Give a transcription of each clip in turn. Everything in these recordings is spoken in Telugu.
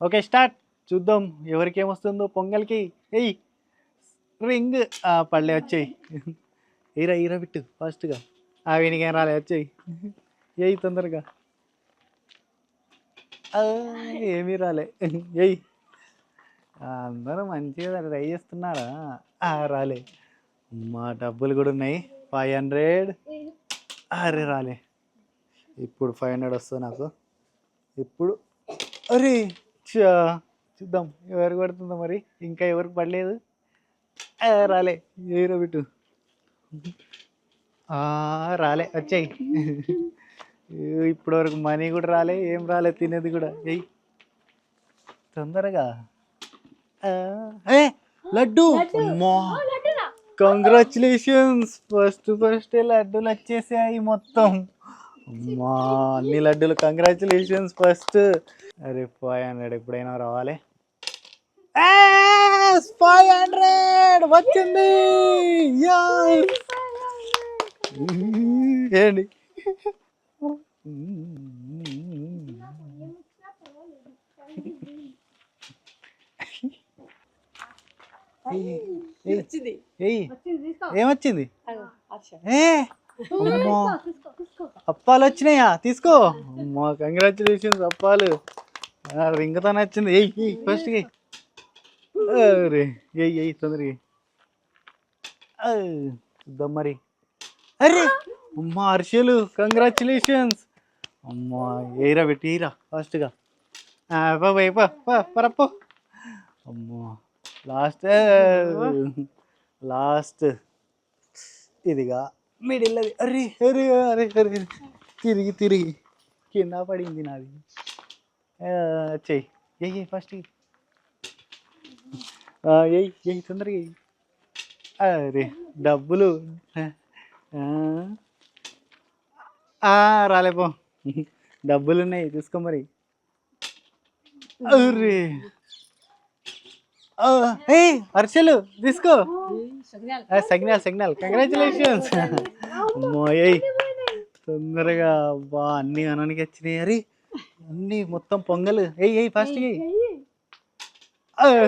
Okay start. చూద్దాం ఎవరికి ఏమొస్తుందో పొంగల్కి. ఎయ్ రింగ్ పళ్ళే వచ్చాయి. ఈరా ఈరా బిట్టు ఫాస్ట్గా. వీనికేం రాలే వచ్చాయి. ఎయ్ తొందరగా. ఏమీ రాలే. ఎయ్ అందరూ మంచిగా ట్రై చేస్తున్నారా? రాలే. మా డబ్బులు కూడా ఉన్నాయి 500. అరే రాలే. ఇప్పుడు 500 వస్తుంది నాకు. ఇప్పుడు అరే చూద్దాం ఎవరికి పడుతుందో మరి. ఇంకా ఎవరికి పడలేదు. రాలే. ఏరో బిట్టు. రాలే వచ్చాయి. ఇప్పటి వరకు మనీ కూడా రాలే, ఏం రాలే, తినేది కూడా. ఎయ్ తొందరగా. లడ్డు. అమ్మా కంగ్రాచులేషన్స్. ఫస్ట్ లడ్డూలు వచ్చేసాయి మొత్తం. అమ్మా అన్ని లడ్డూలు. Congratulations first. అరే 500 ఎప్పుడైనా రావాలి. 500 వచ్చింది. ఏంటి ఏమొచ్చింది? అప్పాలు వచ్చినాయా? తీసుకో. అమ్మా కంగ్రాచులేషన్స్ అప్పాలు. రింగతో నచ్చింది. ఎయ్ ఫస్ట్ అరే ఎయ్ తొందరగా. చూద్దాం మరి. అరే అమ్మా అరిసెలు. కంగ్రాచులేషన్స్. అమ్మా ఎయిరా పెట్టి ఎయిరా ఫాస్ట్గా. పరప్పు. అమ్మా లాస్ట్ ఇదిగా మిడిల్ అది. అరే అరే అరే అరే తిరిగి కింద పడింది నాది. చెయ్యి ఎయ్యి ఫస్ట్. ఎయ్యి తొందరగా ఎయ్యి. అరే డబ్బులు రాలేపో. డబ్బులు ఉన్నాయి తీసుకో మరి. అరే అరిసెలు తీసుకో. Signal congratulations. అమ్మోయ్ తొందరగా. బా అన్ని అనానికి వచ్చినాయి. అరే అన్ని మొత్తం పొంగల్. ఎయ్ ఫాస్ట్.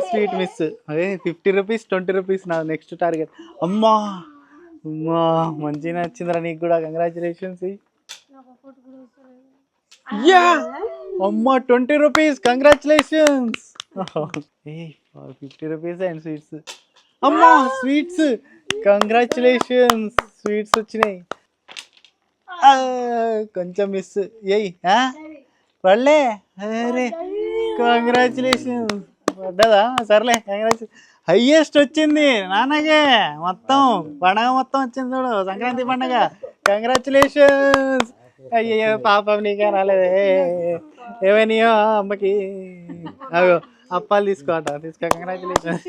Sweet miss. అదే 50 రూపీస్ 20 రూపీస్ నా నెక్స్ట్ టార్గెట్. అమ్మా మంచిగా నచ్చిందిరా నీకు కూడా. కంగ్రాచులేషన్స్. అమ్మా 20 rupees. Congratulations. 50 rupees and sweets. అమ్మా స్వీట్స్. కంగ్రాచులేషన్స్. స్వీట్స్ వచ్చినాయి. కొంచెం మిస్. పడలే. అరే కంగ్రాచులేషన్స్. పడ్డదా? సర్లే కంగ్రాచులేషన్. హైయెస్ట్ వచ్చింది నాన్నగే. మొత్తం పండగ మొత్తం వచ్చింది చూడు. సంక్రాంతి పండగ. కంగ్రాచులేషన్స్. అయ్యో పాపం నీకే రాలేదే. ఏమైనాయో అమ్మకి. అప్పాలు తీసుకో. కంగ్రాచులేషన్స్.